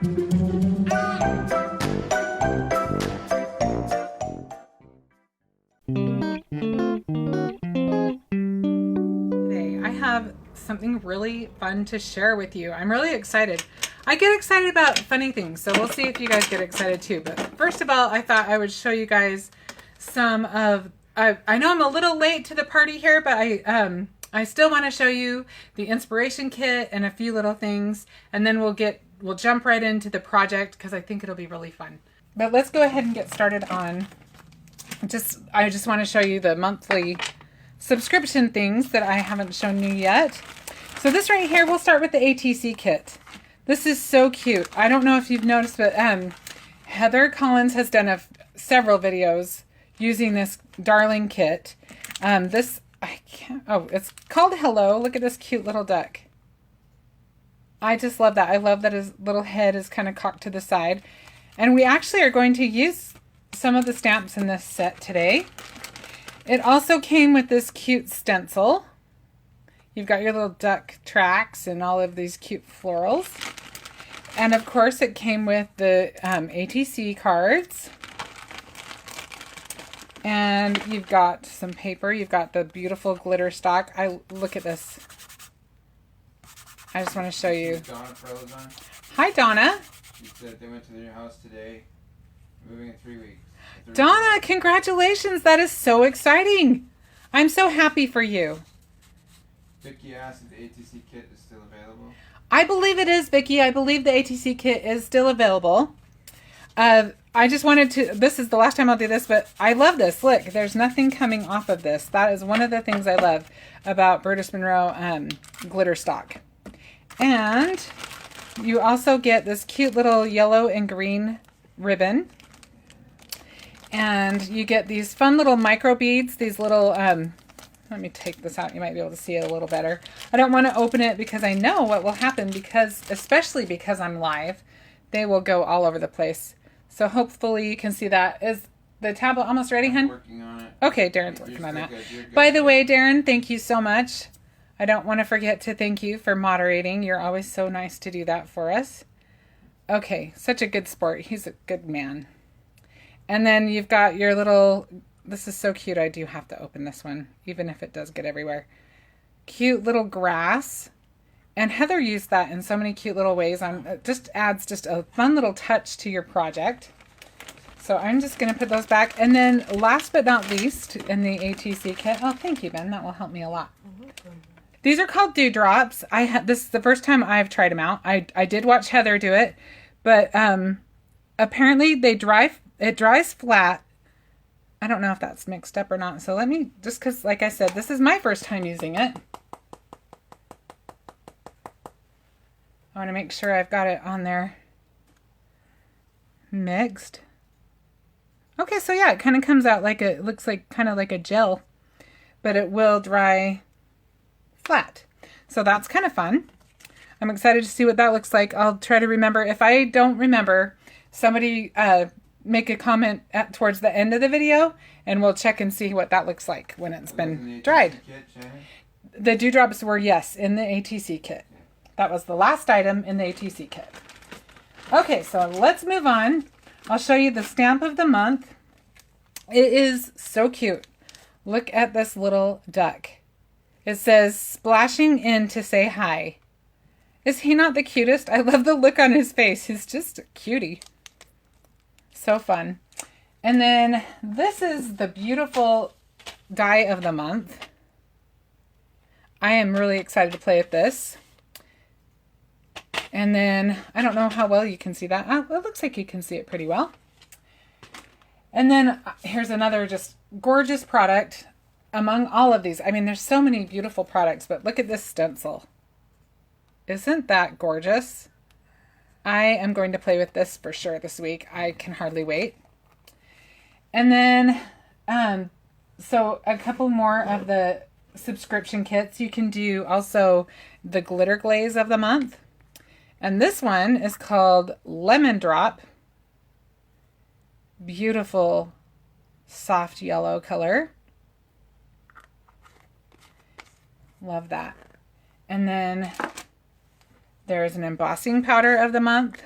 Today I have something really fun to share with you. I'm really excited. I get excited about funny things, so we'll see if you guys get excited too. But first of all, I thought I would show you guys some of, I know I'm a little late to the party here, but I still want to show you the inspiration kit and a few little things, and then we'll jump right into the project because I think it'll be really fun. But let's go ahead and get started on I just want to show you the monthly subscription things that I haven't shown you yet. So this right here, we'll start with the ATC kit. This is so cute. I don't know if you've noticed, but Heather Collins has done several videos using this darling kit. It's called Hello. Look at this cute little duck. I just love that. I love that his little head is kind of cocked to the side. And we actually are going to use some of the stamps in this set today. It also came with this cute stencil. You've got your little duck tracks and all of these cute florals. And of course it came with the ATC cards. And you've got some paper. You've got the beautiful glitter stock. Look at this. I just want to show you. Donna froze on. Hi, Donna. She said they went to their house today. Moving in 3 weeks. Donna, congratulations. That is so exciting. I'm so happy for you. Vicky asked if the ATC kit is still available. I believe it is, Vicky. I believe the ATC kit is still available. I just wanted to, this is the last time I'll do this, but I love this. Look, there's nothing coming off of this. That is one of the things I love about Burtis Monroe glitter stock. And you also get this cute little yellow and green ribbon. And you get these fun little micro beads, these little, let me take this out. You might be able to see it a little better. I don't want to open it because I know what will happen especially because I'm live, they will go all over the place. So hopefully you can see that. Is the tablet almost ready, hun? Working on it. Okay, Darren's working on that. Good. By the way, Darren, thank you so much. I don't want to forget to thank you for moderating. You're always so nice to do that for us. Okay, such a good sport. He's a good man. And then you've got your little, this is so cute. I do have to open this one, even if it does get everywhere. Cute little grass. And Heather used that in so many cute little ways. It just adds just a fun little touch to your project. So I'm just going to put those back. And then last but not least in the ATC kit, oh, thank you, Ben. That will help me a lot. These are called dewdrops. This is the first time I've tried them out. I did watch Heather do it, but apparently it dries flat. I don't know if that's mixed up or not. So let me, just because, like I said, this is my first time using it. I want to make sure I've got it on there mixed. Okay, so yeah, it kind of comes out like it looks like kind of like a gel, but it will dry flat. So that's kind of fun. I'm excited to see what that looks like. I'll try to remember. If I don't remember, somebody make a comment towards the end of the video and we'll check and see what that looks like when it's been dried. The dewdrops were, yes, in the ATC kit. That was the last item in the ATC kit. Okay, so let's move on. I'll show you the stamp of the month. It is so cute. Look at this little duck. It says, splashing in to say hi. Is he not the cutest? I love the look on his face. He's just a cutie. So fun. And then this is the beautiful die of the month. I am really excited to play with this. And then, I don't know how well you can see that. Oh, it looks like you can see it pretty well. And then here's another just gorgeous product among all of these. I mean, there's so many beautiful products, but look at this stencil. Isn't that gorgeous? I am going to play with this for sure this week. I can hardly wait. And then, so a couple more of the subscription kits. You can do also the glitter glaze of the month. And this one is called Lemon Drop. Beautiful, soft yellow color. Love that. And then there's an embossing powder of the month.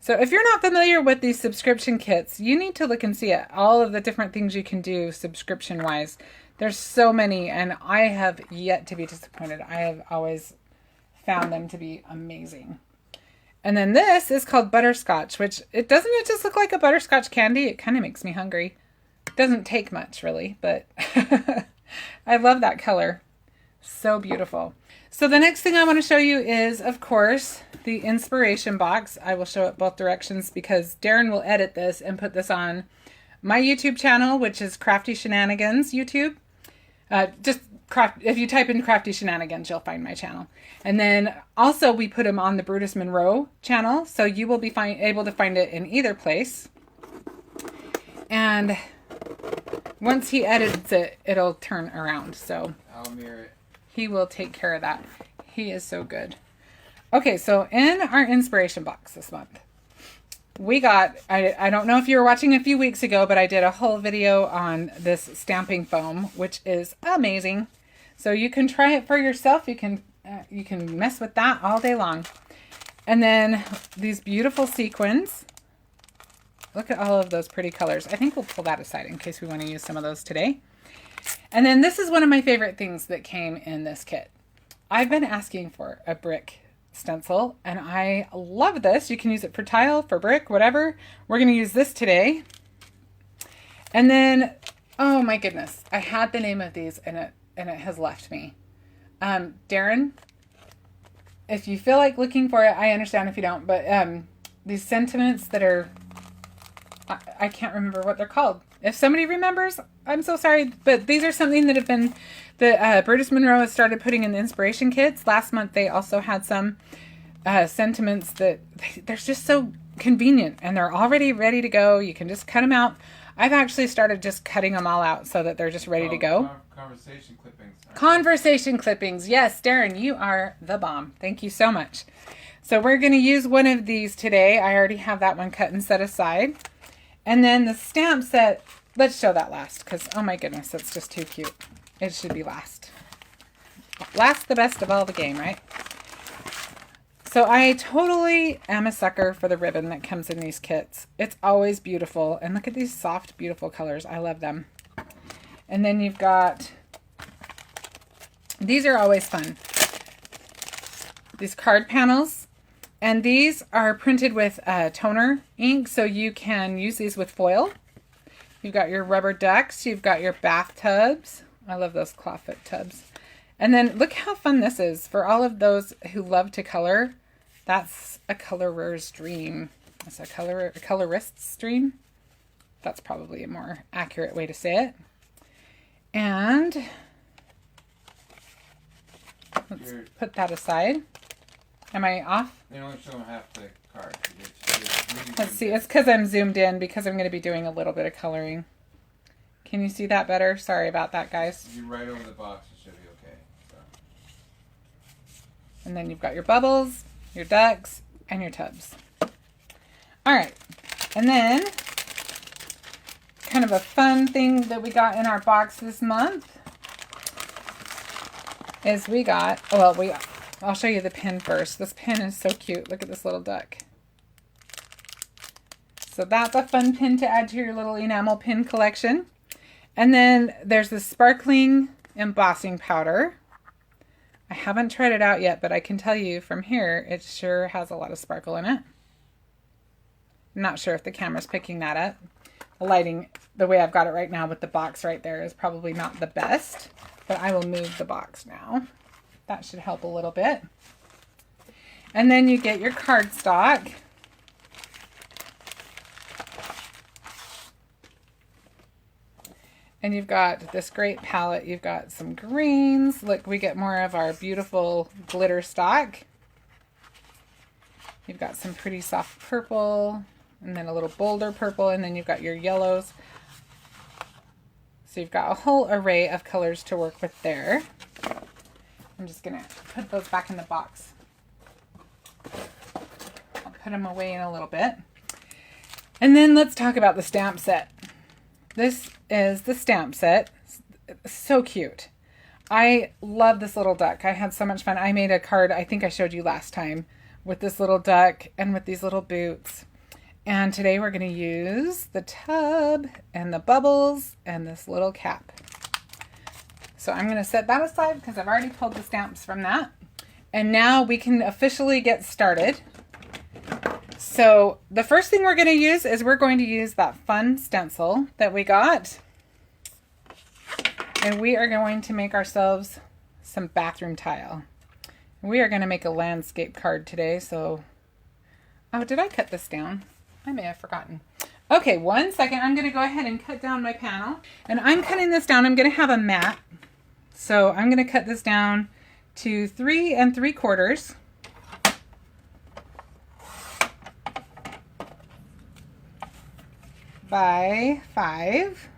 So if you're not familiar with these subscription kits, you need to look and see it. All of the different things you can do subscription-wise. There's so many, and I have yet to be disappointed. I have always found them to be amazing. And then this is called Butterscotch, which it just look like a butterscotch candy? It kind of makes me hungry. It doesn't take much, really, but I love that color. So beautiful. So the next thing I want to show you is, of course, the inspiration box. I will show it both directions because Darren will edit this and put this on my YouTube channel, which is Crafty Shenanigans YouTube. If you type in Crafty Shenanigans, you'll find my channel. And then also we put them on the Brutus Monroe channel, so you will be able to find it in either place. And once he edits it, it'll turn around. So I'll mirror it. He will take care of that. He is so good. Okay, so in our inspiration box this month, we got, I don't know if you were watching a few weeks ago, but I did a whole video on this stamping foam, which is amazing. So you can try it for yourself. You can mess with that all day long. And then these beautiful sequins. Look at all of those pretty colors. I think we'll pull that aside in case we want to use some of those today. And then this is one of my favorite things that came in this kit. I've been asking for a brick stencil, and I love this. You can use it for tile, for brick, whatever. We're going to use this today. And then, oh my goodness, I had the name of these and it has left me. Darren, if you feel like looking for it, I understand if you don't, but these sentiments that are, I can't remember what they're called. If somebody remembers, I'm so sorry, but these are something that have been, Brutus Monroe has started putting in the inspiration kits. Last month they also had some sentiments that they're just so convenient and they're already ready to go. You can just cut them out. I've actually started just cutting them all out so that they're just ready to go. Conversation clippings. Conversation clippings. Yes, Darren, you are the bomb. Thank you so much. So we're going to use one of these today. I already have that one cut and set aside. And then the stamp set, let's show that last because, oh my goodness, that's just too cute. It should be last. Last the best of all the game, right? So I totally am a sucker for the ribbon that comes in these kits. It's always beautiful. And look at these soft, beautiful colors. I love them. And then you've got, these are always fun. These card panels. And these are printed with toner ink, so you can use these with foil. You've got your rubber ducks. You've got your bathtubs. I love those clawfoot tubs. And then look how fun this is. For all of those who love to color, that's a colorer's dream. That's a colorist's dream. That's probably a more accurate way to say it. And let's put that aside. Am I off? They only show them half the card. Let's see. It's because I'm zoomed in because I'm going to be doing a little bit of coloring. Can you see that better? Sorry about that, guys. If you right over the box, it should be okay. So. And then you've got your bubbles, your ducks, and your tubs. All right. And then kind of a fun thing that we got in our box this month is we got, I'll show you the pin first. This pin is so cute. Look at this little duck. So that's a fun pin to add to your little enamel pin collection. And then there's the sparkling embossing powder. I haven't tried it out yet, but I can tell you from here, it sure has a lot of sparkle in it. I'm not sure if the camera's picking that up. The lighting, the way I've got it right now with the box right there is probably not the best, but I will move the box now. That should help a little bit. And then you get your cardstock. And you've got this great palette. You've got some greens. Look, we get more of our beautiful glitter stock. You've got some pretty soft purple, and then a little bolder purple, and then you've got your yellows. So you've got a whole array of colors to work with there. I'm just going to put those back in the box. I'll put them away in a little bit. And then let's talk about the stamp set. This is the stamp set. So cute. I love this little duck. I had so much fun. I made a card, I think I showed you last time, with this little duck and with these little boots. And today we're going to use the tub and the bubbles and this little cap. So I'm going to set that aside because I've already pulled the stamps from that. And now we can officially get started. So the first thing we're going to use is we're going to use that fun stencil that we got. And we are going to make ourselves some bathroom tile. We are going to make a landscape card today. So, oh, did I cut this down? I may have forgotten. Okay, 1 second. I'm going to go ahead and cut down my panel. And I'm cutting this down. I'm going to have a mat. So I'm going to cut this down to 3 3/4 by 5.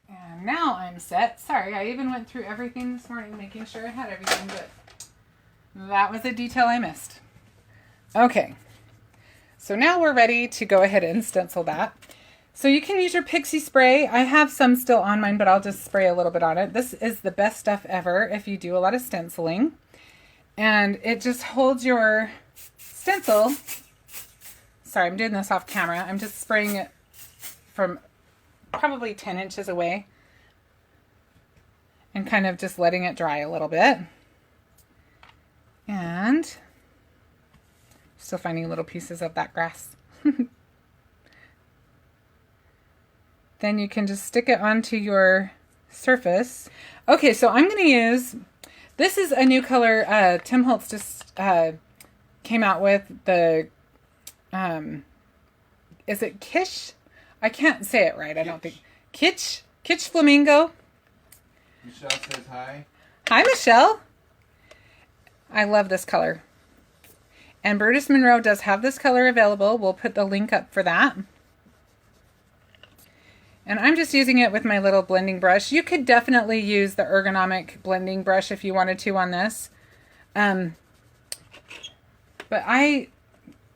And now I'm set. Sorry, I even went through everything this morning, making sure I had everything, but that was a detail I missed. Okay, so now we're ready to go ahead and stencil that. So you can use your pixie spray. I have some still on mine, but I'll just spray a little bit on it. This is the best stuff ever if you do a lot of stenciling. And it just holds your stencil. Sorry, I'm doing this off camera. I'm just spraying it from probably 10 inches away and kind of just letting it dry a little bit. And still finding little pieces of that grass. Then you can just stick it onto your surface. Okay, so I'm going to use, this is a new color Tim Holtz just came out with, the, is it Kitsch? I can't say it right, I don't think. Kitsch Flamingo. Michelle says hi. Hi, Michelle. I love this color. And Brutus Monroe does have this color available. We'll put the link up for that. And I'm just using it with my little blending brush. You could definitely use the ergonomic blending brush if you wanted to on this. But I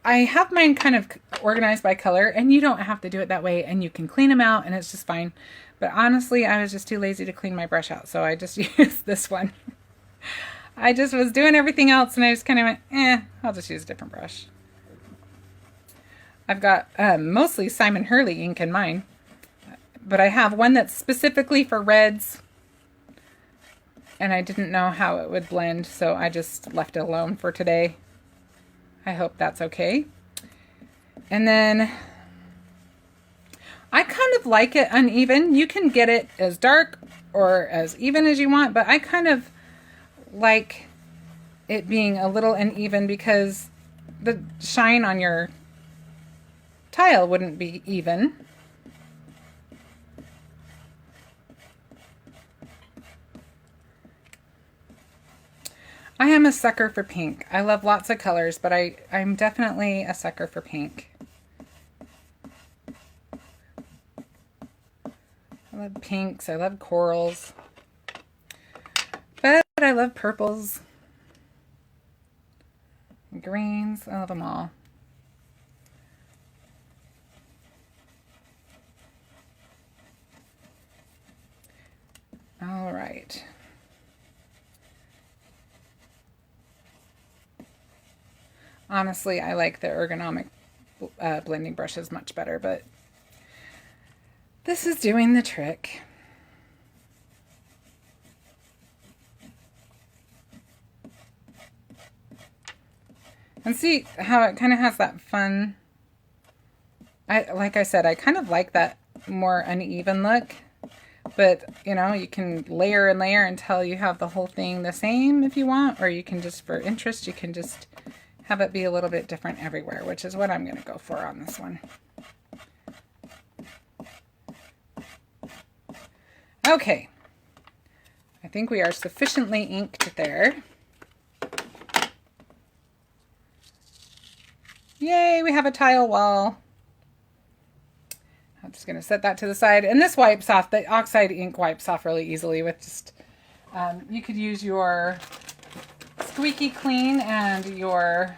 have mine kind of organized by color, and you don't have to do it that way, and you can clean them out and it's just fine. But honestly, I was just too lazy to clean my brush out, so I just used this one. I just was doing everything else and I just kind of went, I'll just use a different brush. I've got mostly Simon Hurley ink in mine. But I have one that's specifically for reds, and I didn't know how it would blend, so I just left it alone for today. I hope that's okay. And then I kind of like it uneven. You can get it as dark or as even as you want, but I kind of like it being a little uneven because the shine on your tile wouldn't be even. I am a sucker for pink. I love lots of colors, but I'm definitely a sucker for pink. I love pinks. I love corals. But I love purples. Greens. I love them all. All right. Honestly, I like the ergonomic blending brushes much better, but this is doing the trick. And see how it kind of has that fun, like I said, I kind of like that more uneven look, but you know, you can layer and layer until you have the whole thing the same if you want, or you can just, for interest, you can just have it be a little bit different everywhere, which is what I'm going to go for on this one. Okay, I think we are sufficiently inked there. Yay, we have a tile wall. I'm just going to set that to the side, and this wipes off, the oxide ink wipes off really easily with just, you could use your Squeaky clean and your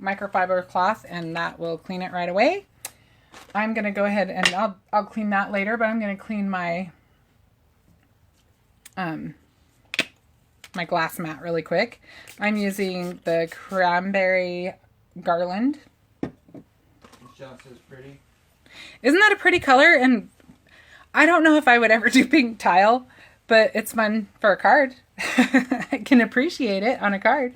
microfiber cloth, and that will clean it right away. I'm going to go ahead and I'll clean that later, but I'm going to clean my my glass mat really quick. I'm using the Cranberry Garland. Michelle says pretty. Isn't that a pretty color? And I don't know if I would ever do pink tile, but it's fun for a card. I can appreciate it on a card.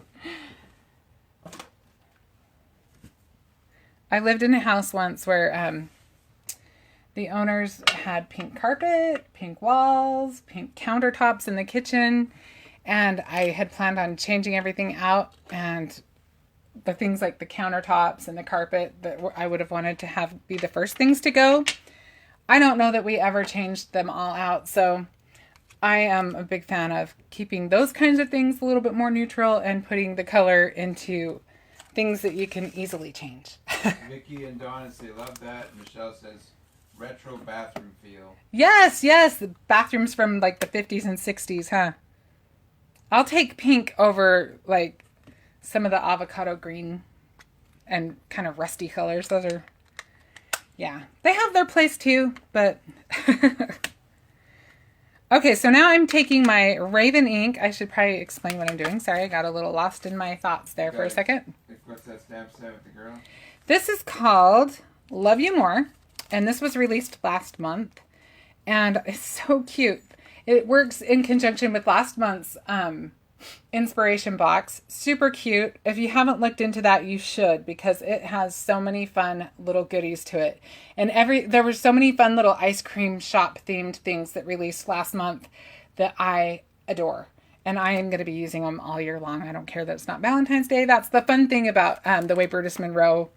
I lived in a house once where the owners had pink carpet, pink walls, pink countertops in the kitchen, and I had planned on changing everything out, and the things like the countertops and the carpet that I would have wanted to have be the first things to go. I don't know that we ever changed them all out, so I am a big fan of keeping those kinds of things a little bit more neutral and putting the color into things that you can easily change. Vicky and Donna say love that. Michelle says retro bathroom feel. Yes, the bathrooms from like the 50s and 60s, huh? I'll take pink over like some of the avocado green and kind of rusty colors. Those are, yeah, they have their place too, but okay, so now I'm taking my Raven ink. I should probably explain what I'm doing. Sorry, I got a little lost in my thoughts there for a second. What's that stamp set with the girl? This is called Love You More, and this was released last month, and it's so cute. It works in conjunction with last month's inspiration box. Super cute. If you haven't looked into that, you should, because it has so many fun little goodies to it. And there were so many fun little ice cream shop themed things that released last month that I adore. And I am going to be using them all year long. I don't care that it's not Valentine's Day. That's the fun thing about the way Brutus Monroe,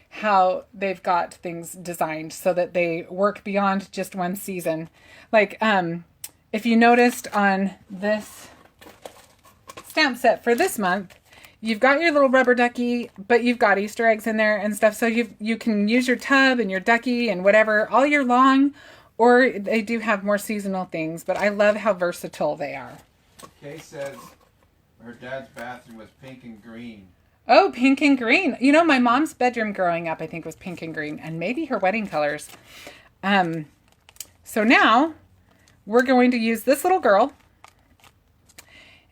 how they've got things designed so that they work beyond just one season. Like, if you noticed on this stamp set for this month, you've got your little rubber ducky, but you've got Easter eggs in there and stuff. So you can use your tub and your ducky and whatever all year long, or they do have more seasonal things, but I love how versatile they are. Kay says her dad's bathroom was pink and green. Oh, pink and green. You know, my mom's bedroom growing up, I think, was pink and green, and maybe her wedding colors. So now we're going to use this little girl.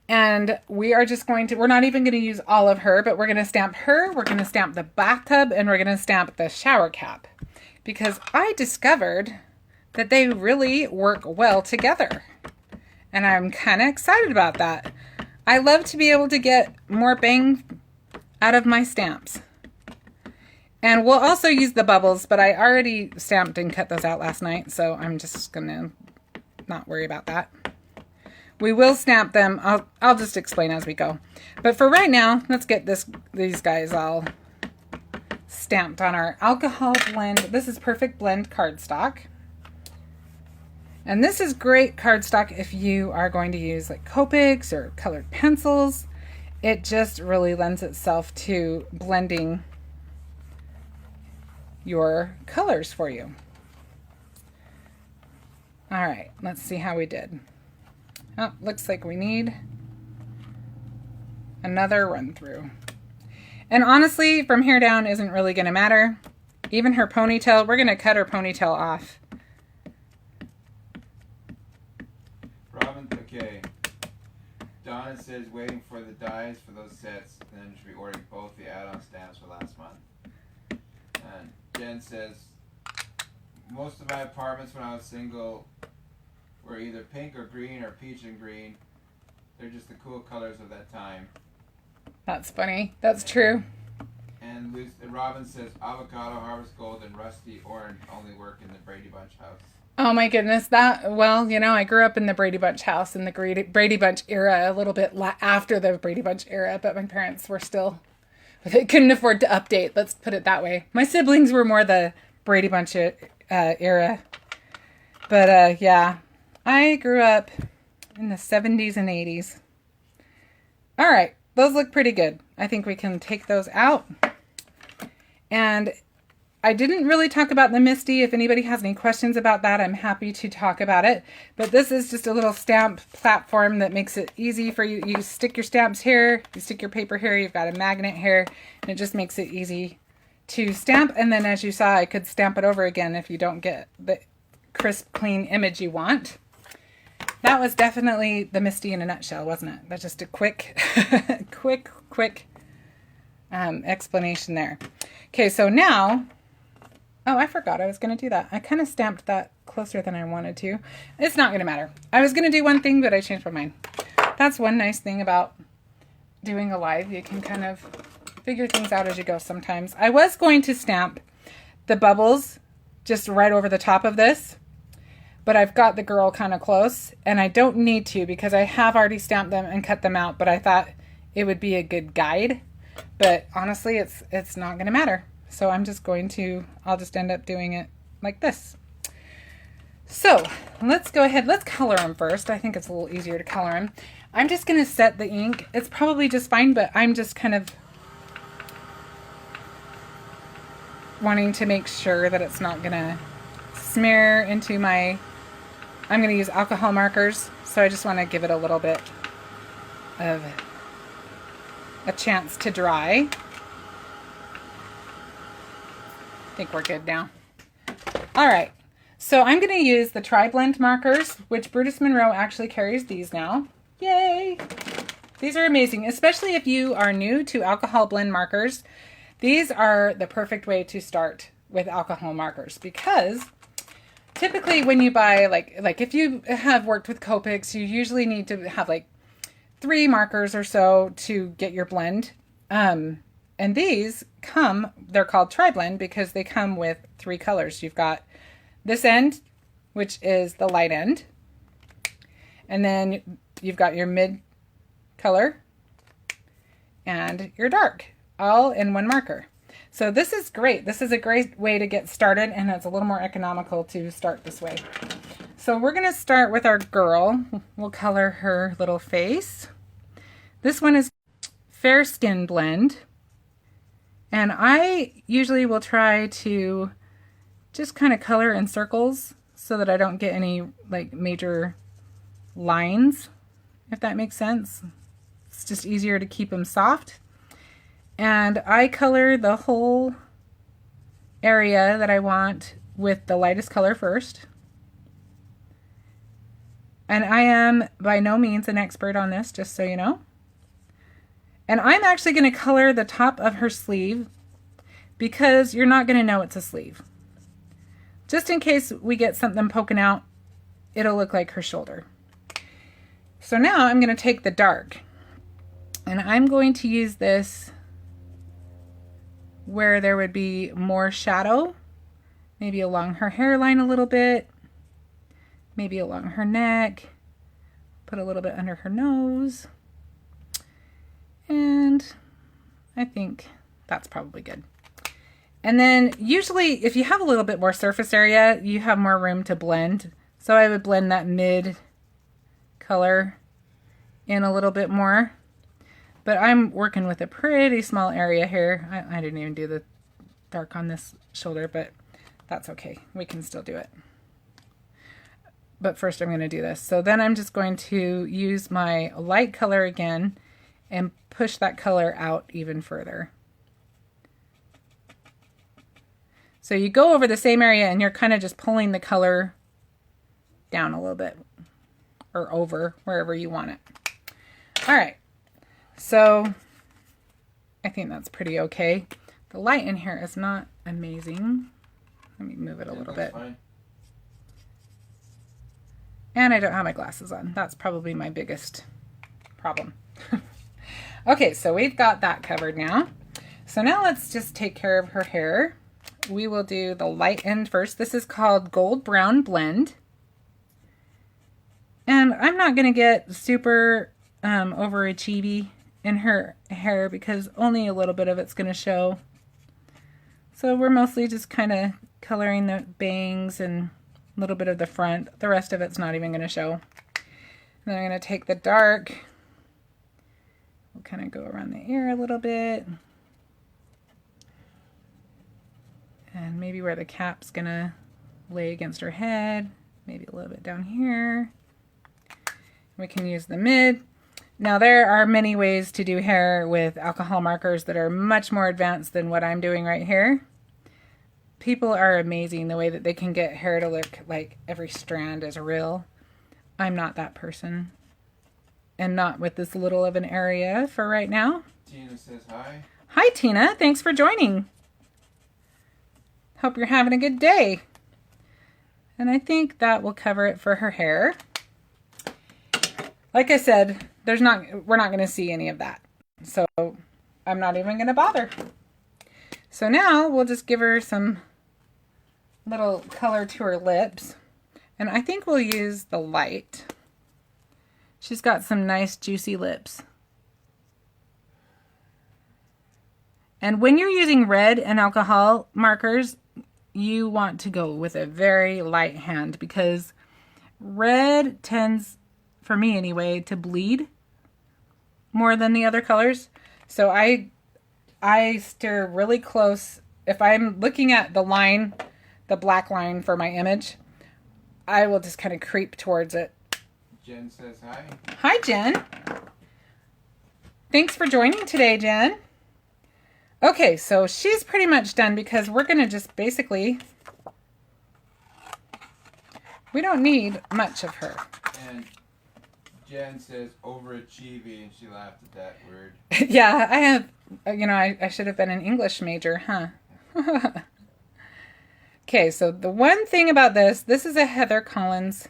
And we are just going to, we're not even going to use all of her, but we're going to stamp her, we're going to stamp the bathtub, and we're going to stamp the shower cap. Because I discovered that they really work well together. And I'm kind of excited about that. I love to be able to get more bang out of my stamps. And we'll also use the bubbles, but I already stamped and cut those out last night, so I'm just going to not worry about that. We will stamp them. I'll just explain as we go. But for right now, let's get these guys all stamped on our alcohol blend. This is Perfect Blend cardstock. And this is great cardstock if you are going to use like Copics or colored pencils. It just really lends itself to blending your colors for you. All right, let's see how we did. Oh, looks like we need another run through. And honestly, from here down isn't really going to matter. Even her ponytail, we're going to cut her ponytail off. Robin, okay. Donna says waiting for the dies for those sets, and then she'll be ordering both the add-on stamps for last month. And Jen says, most of my apartments when I was single were either pink or green or peach and green. They're just the cool colors of that time. That's funny. That's true. And Robin says avocado, harvest gold, and rusty orange only work in the Brady Bunch house. Oh my goodness. Well, you know, I grew up in the Brady Bunch house in the Brady Bunch era, a little bit after the Brady Bunch era, but my parents were still, they couldn't afford to update. Let's put it that way. My siblings were more the Brady Bunch era. But yeah. I grew up in the 70s and 80s. All right, those look pretty good. I think we can take those out. And I didn't really talk about the Misty. If anybody has any questions about that, I'm happy to talk about it. But this is just a little stamp platform that makes it easy for you. You stick your stamps here, you stick your paper here, you've got a magnet here, and it just makes it easy to stamp. And then as you saw, I could stamp it over again if you don't get the crisp, clean image you want. that was definitely the Misty in a nutshell, wasn't it? That's just a quick, quick explanation there. Okay, so now, oh, I forgot I was going to do that. I kind of stamped that closer than I wanted to. It's not going to matter. I was going to do one thing, but I changed my mind. That's one nice thing about doing a live. You can kind of figure things out as you go sometimes. I was going to stamp the bubbles just right over the top of this, but I've got the girl kind of close, and I don't need to because I have already stamped them and cut them out, but I thought it would be a good guide. But honestly, it's not going to matter. So I'm just going to, I'll just end up doing it like this. So let's go ahead. Let's color them first. I think it's a little easier to color them. I'm just going to set the ink. It's probably just fine, but I'm just kind of wanting to make sure that it's not going to smear into my, I'm going to use alcohol markers. So I just want to give it a little bit of a chance to dry. I think we're good now. All right, so I'm going to use the Triblend markers, which Brutus Monroe actually carries these now. Yay! These are amazing, especially if you are new to alcohol blend markers. These are the perfect way to start with alcohol markers because typically when you buy, like if you have worked with Copics, you usually need to have like 3 markers or so to get your blend. And these come, they're called Triblend because they come with 3 colors. You've got this end, which is the light end. And then you've got your mid color and your dark, all in one marker. So this is great. This is a great way to get started, and it's a little more economical to start this way. So we're going to start with our girl. We'll color her little face. This one is Fair Skin Blend. And I usually will try to just kind of color in circles so that I don't get any like major lines, if that makes sense. It's just easier to keep them soft. And I color the whole area that I want with the lightest color first. And I am by no means an expert on this, just so you know. And I'm actually going to color the top of her sleeve because you're not going to know it's a sleeve. Just in case we get something poking out, it'll look like her shoulder. So now I'm going to take the dark and I'm going to use this where there would be more shadow, maybe along her hairline a little bit, maybe along her neck, put a little bit under her nose. And I think that's probably good. And then usually if you have a little bit more surface area, you have more room to blend. So I would blend that mid color in a little bit more. But I'm working with a pretty small area here. I didn't even do the dark on this shoulder, but that's okay. We can still do it. But first I'm going to do this. So then I'm just going to use my light color again and push that color out even further. So you go over the same area and you're kind of just pulling the color down a little bit or over wherever you want it. All right, so I think that's pretty okay. The light in here is not amazing. Let me move it a little bit. Fine. And I don't have my glasses on. That's probably my biggest problem. Okay, so we've got that covered now. So now let's just take care of her hair. We will do the light end first. This is called Gold Brown Blend. And I'm not going to get super overachievy in her hair because only a little bit of it's going to show. So we're mostly just kind of coloring the bangs and a little bit of the front. The rest of it's not even going to show. Then I'm going to take the dark. We'll kind of go around the ear a little bit. And maybe where the cap's going to lay against her head. Maybe a little bit down here. We can use the mid. Now there are many ways to do hair with alcohol markers that are much more advanced than what I'm doing right here. People are amazing the way that they can get hair to look like every strand is real. I'm not that person. And not with this little of an area for right now. Tina says hi. Hi, Tina. Thanks for joining. Hope you're having a good day. And I think that will cover it for her hair. Like I said, we're not going to see any of that. So I'm not even going to bother. So now we'll just give her some little color to her lips. And I think we'll use the light. She's got some nice juicy lips. And when you're using red and alcohol markers, you want to go with a very light hand because red tends, for me anyway, to bleed more than the other colors. So I steer really close. If I'm looking at the line, the black line for my image, I will just kind of creep towards it. Jen says hi. Hi, Jen. Thanks for joining today, Jen. Okay, so she's pretty much done because we're going to just basically, we don't need much of her. And Jen says overachieving, and she laughed at that word. Yeah, I have, I should have been an English major, huh? Okay, so the one thing about this is a Heather Collins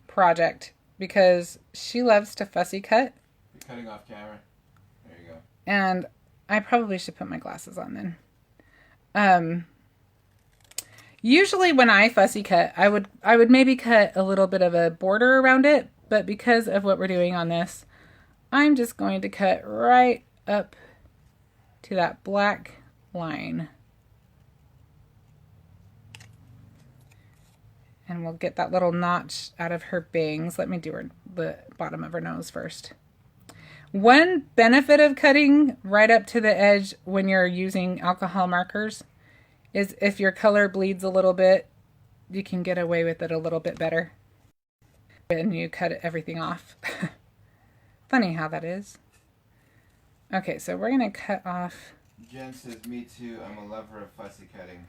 project because she loves to fussy cut. You're cutting off camera. There you go. And I probably should put my glasses on then. Usually when I fussy cut, I would maybe cut a little bit of a border around it, but because of what we're doing on this, I'm just going to cut right up to that black line. And we'll get that little notch out of her bangs. Let me do the bottom of her nose first. One benefit of cutting right up to the edge when you're using alcohol markers is if your color bleeds a little bit, you can get away with it a little bit better when you cut everything off. Funny how that is. Okay, so we're going to cut off. Jen says, me too. I'm a lover of fussy cutting.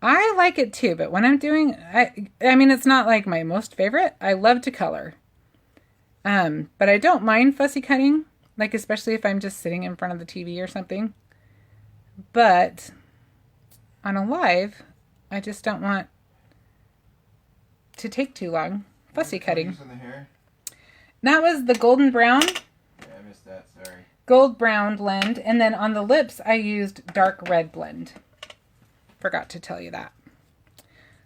I like it too, but when I'm doing, I mean, it's not like my most favorite. I love to color. But I don't mind fussy cutting, like especially if I'm just sitting in front of the TV or something. But on a live, I just don't want to take too long fussy cutting. On the hair? That was the golden brown. Yeah, I missed that, sorry. Gold brown blend, and then on the lips I used dark red blend. Forgot to tell you that.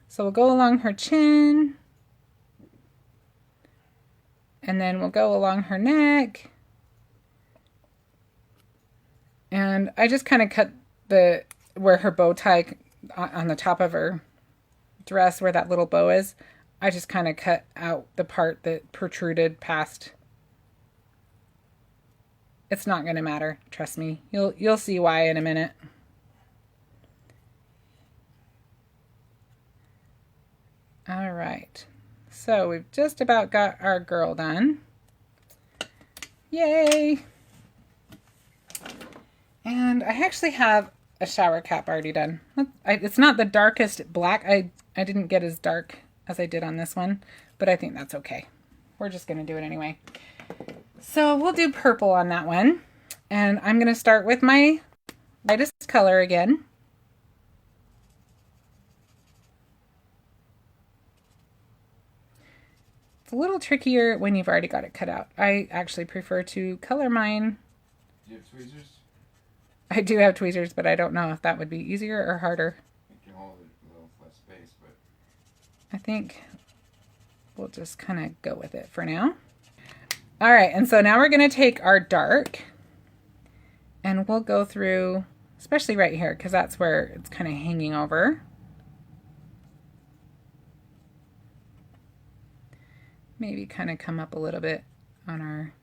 So we'll go along her chin. And then we'll go along her neck. And I just kind of cut where her bow tie on the top of her dress, where that little bow is. I just kind of cut out the part that protruded past. It's not going to matter, trust me. You'll see why in a minute. All right. So we've just about got our girl done. Yay! And I actually have a shower cap already done. It's not the darkest black. I didn't get as dark as I did on this one, but I think that's okay. We're just going to do it anyway. So we'll do purple on that one. And I'm going to start with my lightest color again. It's a little trickier when you've already got it cut out. I actually prefer to color mine. Do you have tweezers? I do have tweezers, but I don't know if that would be easier or harder. You can hold it a little less space, but I think we'll just kind of go with it for now. All right, and so now we're going to take our dark and we'll go through, especially right here, because that's where it's kind of hanging over. Maybe kind of come up a little bit on our,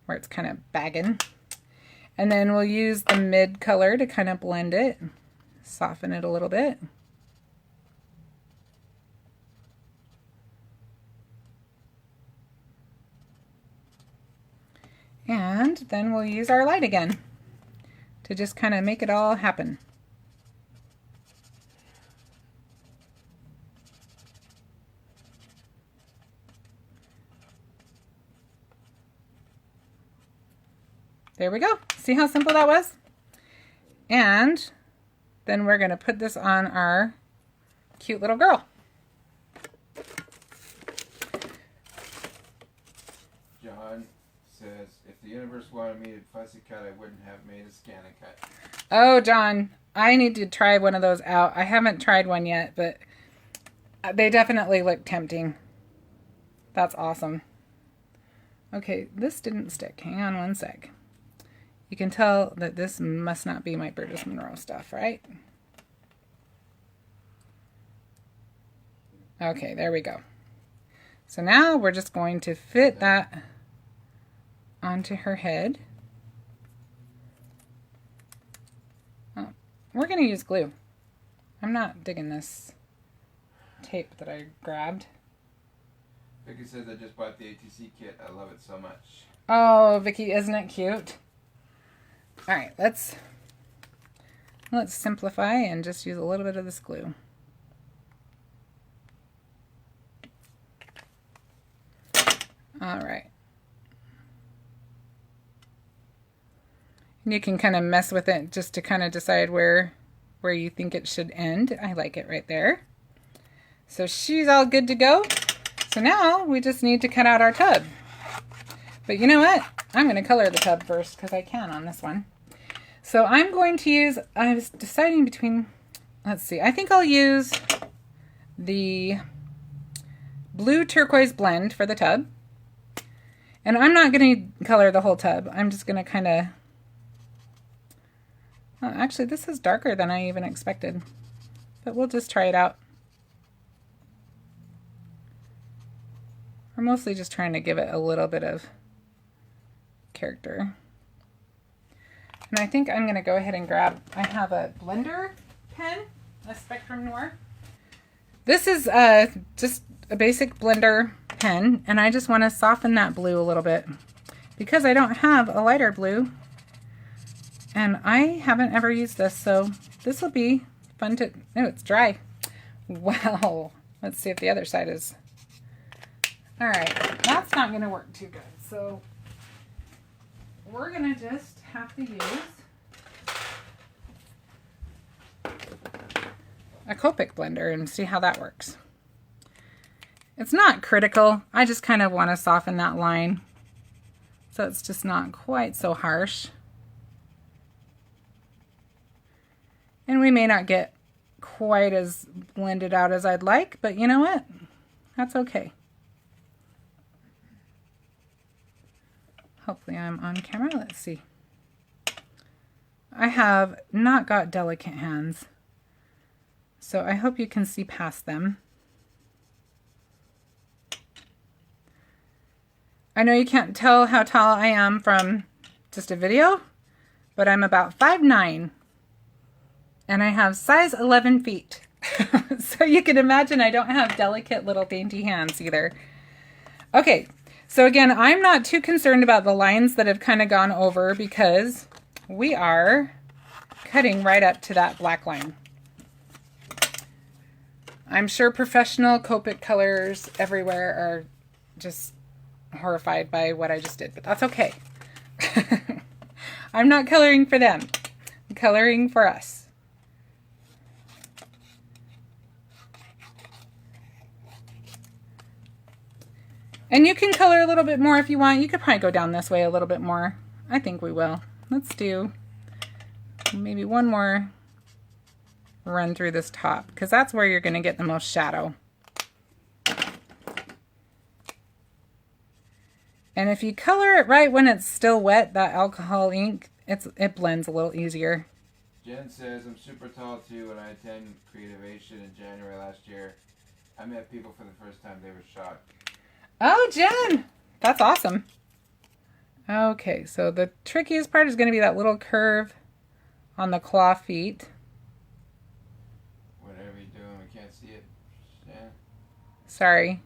where it's kind of bagging. And then we'll use the mid color to kind of blend it, soften it a little bit. And then we'll use our light again to just kind of make it all happen. there we go. See how simple that was? And then we're going to put this on our cute little girl. John says, if the universe wanted me to fussy cut, I wouldn't have made a scan and cut. Oh, John, I need to try one of those out. I haven't tried one yet, but they definitely look tempting. That's awesome. Okay, this didn't stick. Hang on one sec. You can tell that this must not be my Burgess Monroe stuff, right? Okay, there we go. So now we're just going to fit that onto her head. Oh, we're going to use glue. I'm not digging this tape that I grabbed. Vicky says, I just bought the ATC kit. I love it so much. Oh, Vicky, isn't it cute? All right, let's simplify and just use a little bit of this glue. All right. And you can kind of mess with it just to kind of decide where you think it should end. I like it right there. So she's all good to go. So now we just need to cut out our tub. But you know what? I'm going to color the tub first because I can on this one. So I'm going to use, I was deciding between, let's see, I think I'll use the blue turquoise blend for the tub. And I'm not going to color the whole tub. I'm just going to kind of, oh, actually this is darker than I even expected. But we'll just try it out. We're mostly just trying to give it a little bit of character. And I think I'm going to go ahead and grab, I have a blender pen, a Spectrum Noir. This is just a basic blender pen, and I just want to soften that blue a little bit because I don't have a lighter blue, and I haven't ever used this, so this will be fun to, oh, it's dry. Wow. Let's see if the other side is, all right, that's not going to work too good, so we're going to just have to use a Copic Blender and see how that works. It's not critical. I just kind of want to soften that line so it's just not quite so harsh. And we may not get quite as blended out as I'd like, but you know what? That's okay. Hopefully I'm on camera. Let's see. I have not got delicate hands, so I hope you can see past them. I know you can't tell how tall I am from just a video, but I'm about 5'9", and I have size 11 feet. So you can imagine I don't have delicate little dainty hands either. Okay, so again, I'm not too concerned about the lines that have kind of gone over because we are cutting right up to that black line. I'm sure professional Copic colors everywhere are just horrified by what I just did, but that's okay. I'm not coloring for them. I'm coloring for us. And you can color a little bit more if you want. You could probably go down this way a little bit more. I think we will. Let's do maybe one more run through this top because that's where you're going to get the most shadow. And if you color it right when it's still wet, that alcohol ink, it blends a little easier. Jen says, I'm super tall too. When I attended Creativation in January last year, I met people for the first time. They were shocked. Oh, Jen! That's awesome. Okay, so the trickiest part is going to be that little curve on the claw feet. Whatever you're doing, we can't see it. Yeah. Sorry.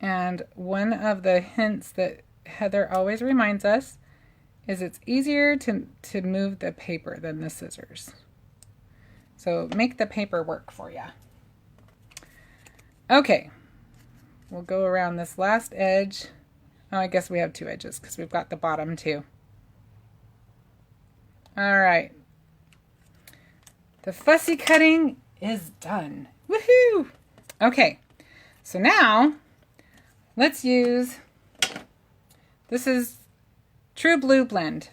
And one of the hints that Heather always reminds us is it's easier to move the paper than the scissors. So make the paper work for you. Okay, we'll go around this last edge. Oh, I guess we have two edges because we've got the bottom too. All right. The fussy cutting is done. Woohoo! Okay, so now let's use, this is Triblend.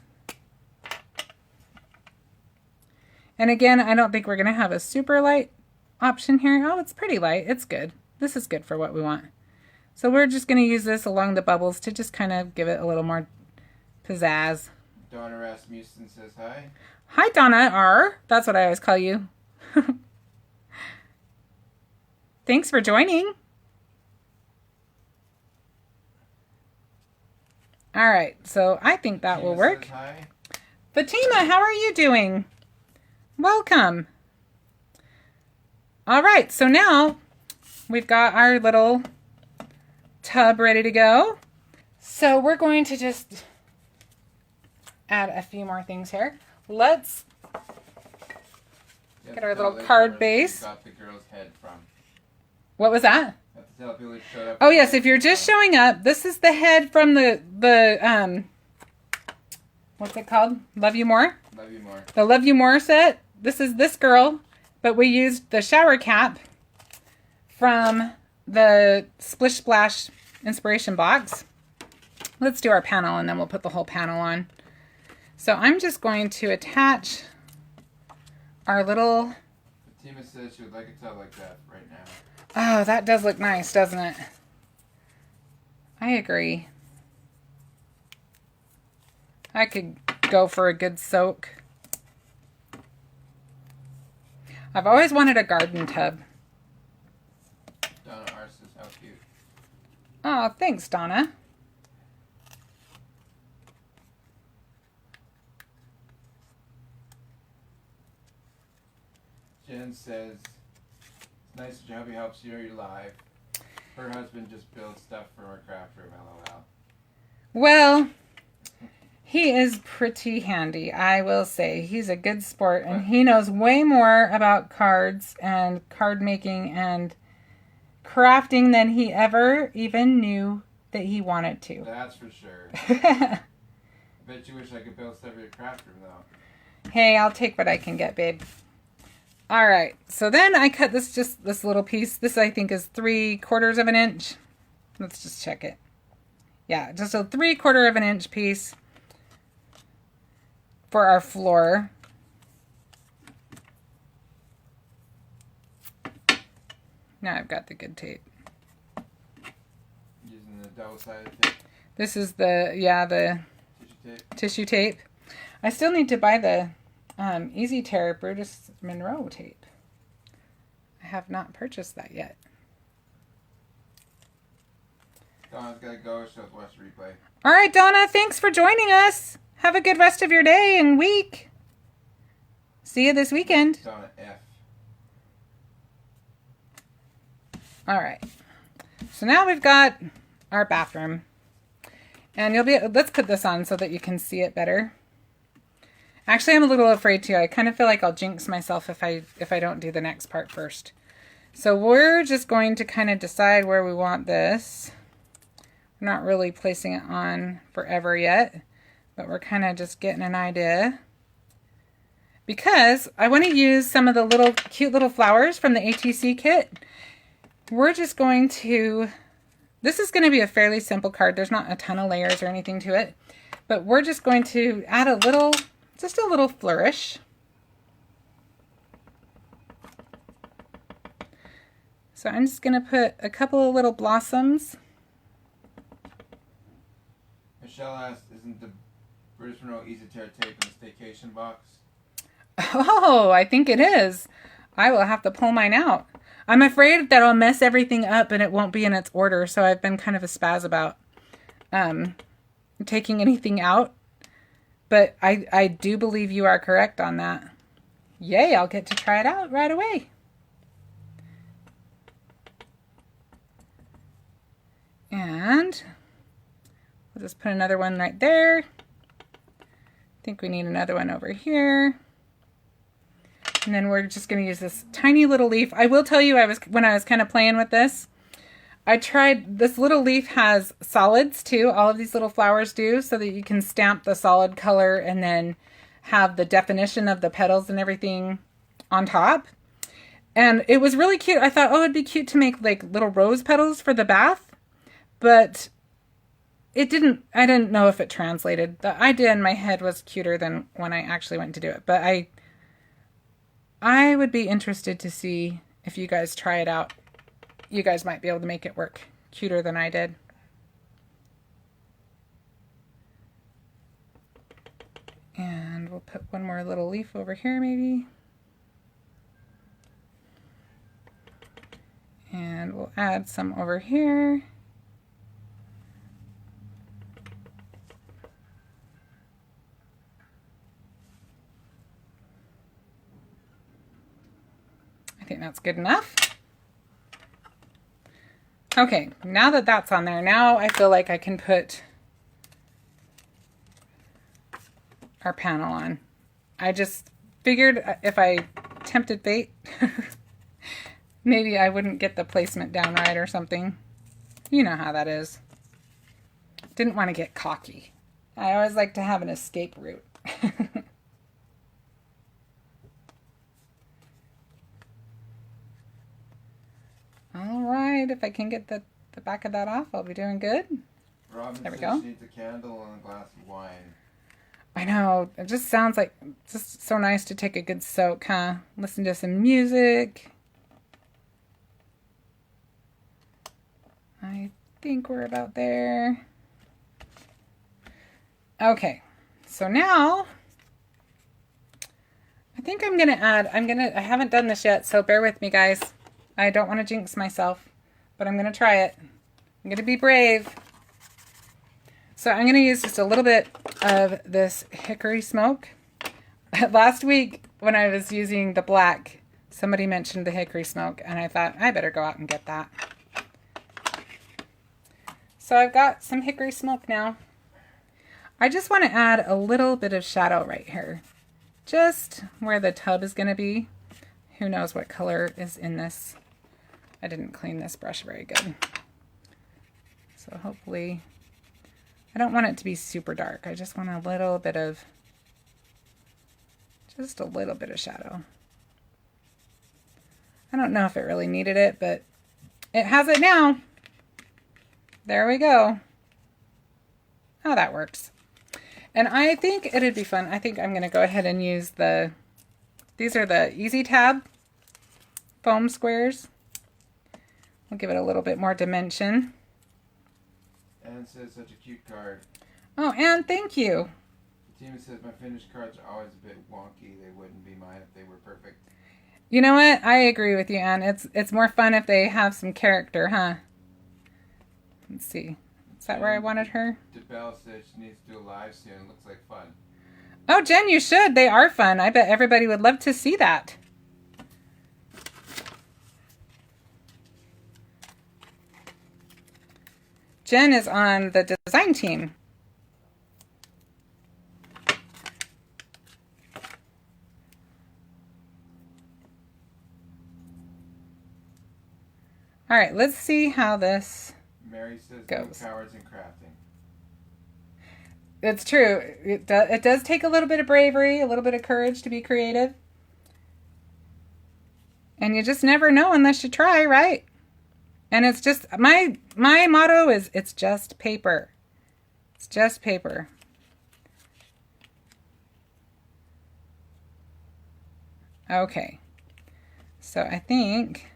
And again, I don't think we're going to have a super light option here. Oh, it's pretty light. It's good. This is good for what we want. So we're just going to use this along the bubbles to just kind of give it a little more pizzazz. Donna Rasmussen says hi. Hi, Donna R. That's what I always call you. Thanks for joining. All right, so I think that will work. Says hi. Fatima, how are you doing? Welcome. All right, so now we've got our little tub ready to go. So we're going to just add a few more things here. Let's get our little card base. Got the girl's head from. What was that? Have to tell people who showed up. Oh yes, if you're just showing up, this is the head from the what's it called? Love You More? Love You More. The Love You More set. This is this girl, but we used the shower cap from the Splish Splash inspiration box. Let's do our panel and then we'll put the whole panel on. So I'm just going to attach our little... Fatima says she would like a tub like that right now. Oh, that does look nice, doesn't it? I agree. I could go for a good soak. I've always wanted a garden tub. Donna R says how cute. Oh, thanks, Donna. Jen says, it's nice that your hubby helps you live. Her husband just builds stuff for her craft room, LOL. Well, he is pretty handy, I will say. He's a good sport, and he knows way more about cards and card making and crafting than he ever even knew that he wanted to. That's for sure. I bet you wish I could build stuff for your craft room, though. Hey, I'll take what I can get, babe. All right, so then I cut this little piece. This, I think, is 3/4 of an inch. Let's just check it. Yeah, just a 3/4 of an inch piece for our floor. Now I've got the good tape. Using the double-sided tape. This is the tissue tape. I still need to buy the Easy Tear Brutus Monroe tape. I have not purchased that yet. Donna's gotta go, she'll have to watch the replay. All right, Donna, thanks for joining us. Have a good rest of your day and week. See you this weekend. Donna F. All right. So now we've got our bathroom. And let's put this on so that you can see it better. Actually, I'm a little afraid to. I kind of feel like I'll jinx myself if I don't do the next part first. So we're just going to kind of decide where we want this. We're not really placing it on forever yet, but we're kind of just getting an idea. Because I want to use some of the cute little flowers from the ATC kit. We're just going to, this is going to be a fairly simple card. There's not a ton of layers or anything to it, but we're just going to add just a little flourish. So I'm just going to put a couple of little blossoms. Michelle asked, isn't the British Monroe Easy Tear tape in the staycation box? Oh, I think it is. I will have to pull mine out. I'm afraid that I'll mess everything up and it won't be in its order, so I've been kind of a spaz about taking anything out. But I do believe you are correct on that. Yay, I'll get to try it out right away. And we'll just put another one right there. think we need another one over here. And then we're just going to use this tiny little leaf. I will tell you, when I was kind of playing with this, I tried, this little leaf has solids too. All of these little flowers do, so that you can stamp the solid color and then have the definition of the petals and everything on top. And it was really cute. I thought, oh, it'd be cute to make like little rose petals for the bath, but it didn't, I didn't know if it translated. The idea in my head was cuter than when I actually went to do it. But I would be interested to see if you guys try it out. You guys might be able to make it work cuter than I did. And we'll put one more little leaf over here maybe. And we'll add some over here. I think that's good enough. Okay, now that that's on there, now I feel like I can put our panel on. I just figured if I tempted fate, maybe I wouldn't get the placement down right or something. You know how that is. Didn't want to get cocky. I always like to have an escape route. All right, if I can get the back of that off, I'll be doing good. Robin there we says go. She needs a candle and a glass of wine. I know, it just sounds like just so nice to take a good soak, huh? Listen to some music. I think we're about there. Okay, so now I think I'm gonna add, I haven't done this yet, so bear with me guys. I don't want to jinx myself, but I'm gonna try it. I'm gonna be brave. So I'm gonna use just a little bit of this hickory smoke. Last week when I was using the black, somebody mentioned the hickory smoke and I thought I better go out and get that. So I've got some hickory smoke now. I just want to add a little bit of shadow right here, just where the tub is going to be. Who knows what color is in this. I didn't clean this brush very good. So hopefully, I don't want it to be super dark. I just want a little bit of, just a little bit of shadow. I don't know if it really needed it, but it has it now. There we go. Oh, that works. And I think it'd be fun. I think I'm going to go ahead and use these are the Easy Tab foam squares. We'll give it a little bit more dimension. Anne says such a cute card. Oh, Anne, thank you. Fatima says my finished cards are always a bit wonky. They wouldn't be mine if they were perfect. You know what? I agree with you, Anne. It's more fun if they have some character, huh? Let's see. Is that where I wanted her? DeBelle says she needs to do a live soon. It looks like fun. Oh, Jen, you should. They are fun. I bet everybody would love to see that. Jen is on the design team. All right, let's see how this Mary says goes. No cowards in crafting. It's true. It does take a little bit of bravery, a little bit of courage to be creative. And you just never know unless you try, right? And it's just, my motto is, it's just paper. It's just paper. Okay. So I think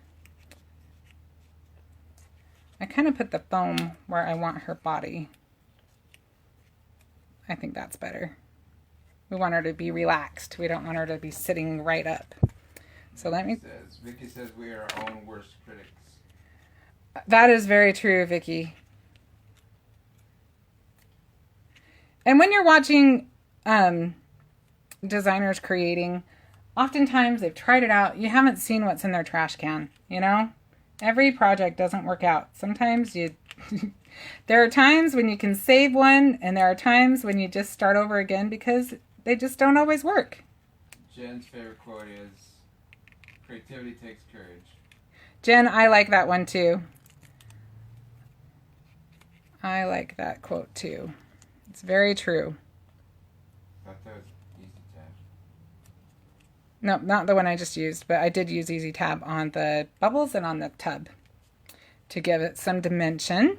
I kind of put the foam where I want her body. I think that's better. We want her to be relaxed. We don't want her to be sitting right up. So let me... Vicky says we are our own worst critics. That is very true, Vicky. And when you're watching designers creating, oftentimes they've tried it out. You haven't seen what's in their trash can, you know? Every project doesn't work out. Sometimes you... there are times when you can save one, and there are times when you just start over again because they just don't always work. Jen's favorite quote is, creativity takes courage. Jen, I like that one too. I like that quote too. It's very true. I thought that was Easy Tab. No, not the one I just used, but I did use Easy Tab on the bubbles and on the tub to give it some dimension.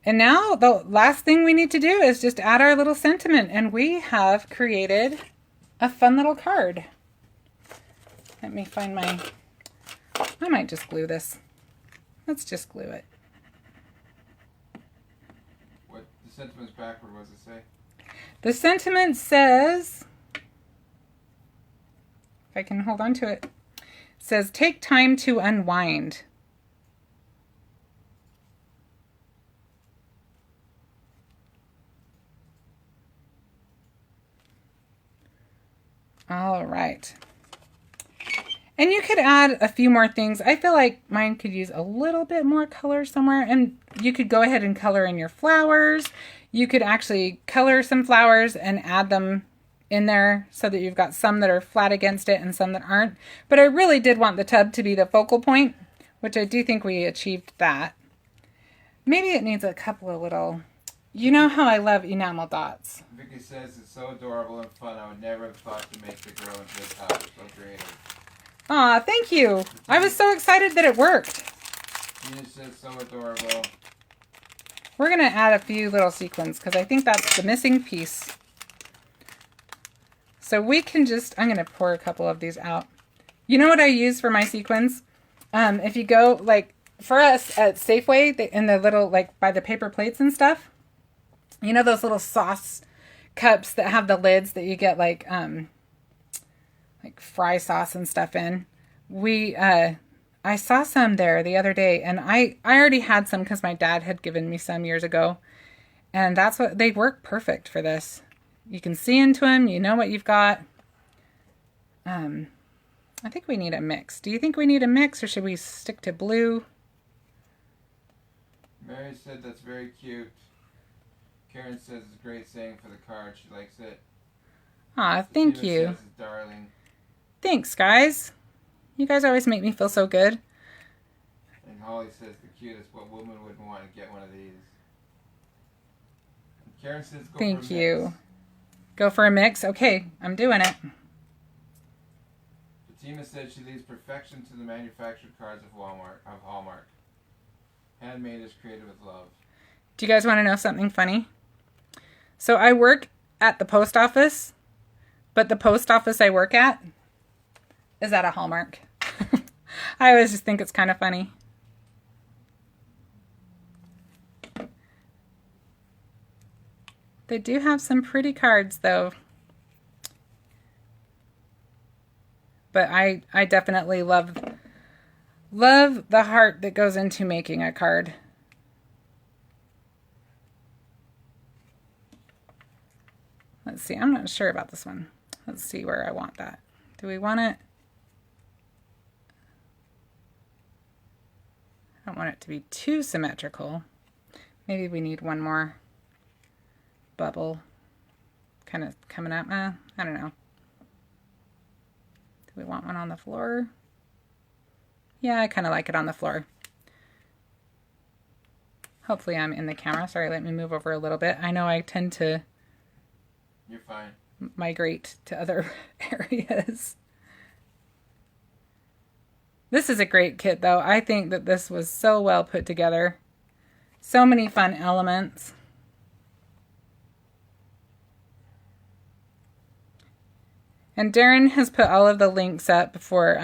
And now the last thing we need to do is just add our little sentiment, and we have created a fun little card. Let me find my, I might just glue this. Let's just glue it. What, the sentiment's backward, what does it say? The sentiment says, if I can hold on to it, says, take time to unwind. All right. And you could add a few more things. I feel like mine could use a little bit more color somewhere, and you could go ahead and color in your flowers. You could actually color some flowers and add them in there so that you've got some that are flat against it and some that aren't. But I really did want the tub to be the focal point, which I do think we achieved that. Maybe it needs a couple of little, you know how I love enamel dots. Vicky says it's so adorable and fun. I would never have thought to make the girl into a top. So creative. Aw, thank you. I was so excited that it worked. Gina says so adorable. We're going to add a few little sequins because I think that's the missing piece. So we can just, I'm going to pour a couple of these out. You know what I use for my sequins? If you go, like, for us at Safeway, in the little, like, by the paper plates and stuff, you know those little sauce cups that have the lids that you get, like fry sauce and stuff in? I saw some there the other day, and I already had some because my dad had given me some years ago. And that's what, they work perfect for this. You can see into them, you know what you've got. I think we need a mix. Do you think we need a mix, or should we stick to blue? Mary said that's very cute. Karen says it's a great saying for the card. She likes it. Aw, thank Steven you. Says it's darling. Thanks, guys. You guys always make me feel so good. And Holly says the cutest. What woman wouldn't want to get one of these? And Karen says go Thank for a you. mix. Go for a mix? Okay, I'm doing it. Fatima said she leaves perfection to the manufactured cards of Hallmark. Handmade is created with love. Do you guys want to know something funny? So I work at the post office, but the post office I work at is at a Hallmark. I always just think it's kind of funny. They do have some pretty cards though. But I definitely love the heart that goes into making a card. Let's see, I'm not sure about this one. Let's see where I want that. Do we want it? I don't want it to be too symmetrical. Maybe we need one more bubble kind of coming up. I don't know. Do we want one on the floor? Yeah, I kind of like it on the floor. Hopefully I'm in the camera. Sorry, let me move over a little bit. I know I tend to You're fine. migrate to other areas. This is a great kit though. I think that this was so well put together. So many fun elements. And Darren has put all of the links up for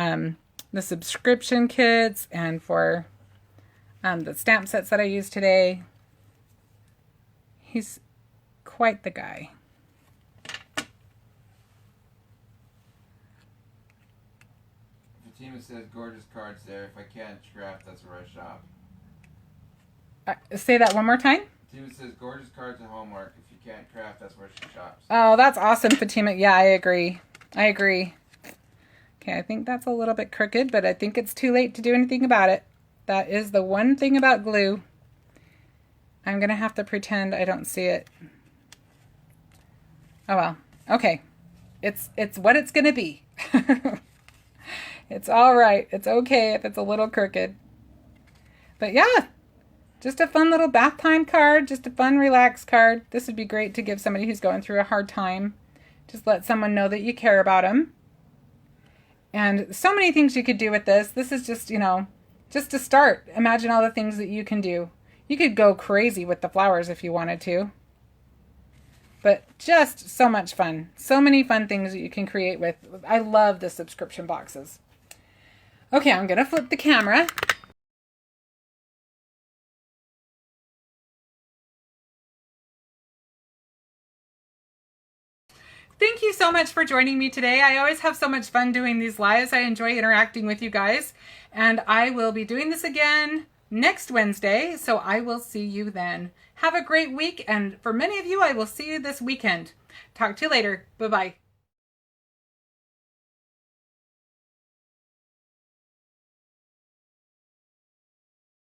the subscription kits and for the stamp sets that I used today. He's quite the guy. Fatima says gorgeous cards there. If I can't craft, that's where I shop. Say that one more time. Fatima says gorgeous cards at Hallmark. If you can't craft, that's where she shops. Oh, that's awesome, Fatima. Yeah, I agree. I agree. Okay, I think that's a little bit crooked, but I think it's too late to do anything about it. That is the one thing about glue. I'm going to have to pretend I don't see it. Oh well. Okay, it's what it's gonna be. It's all right. It's okay if it's a little crooked. But yeah, just a fun little bath time card, just a fun relaxed card. This would be great to give somebody who's going through a hard time. Just let someone know that you care about them. And so many things you could do with this. This is just, you know, just to start. Imagine all the things that you can do. You could go crazy with the flowers if you wanted to. But just so much fun. So many fun things that you can create with. I love the subscription boxes. Okay, I'm going to flip the camera. Thank you so much for joining me today. I always have so much fun doing these lives. I enjoy interacting with you guys. And I will be doing this again next Wednesday, so I will see you then. Have a great week, and for many of you, I will see you this weekend. Talk to you later. Bye-bye.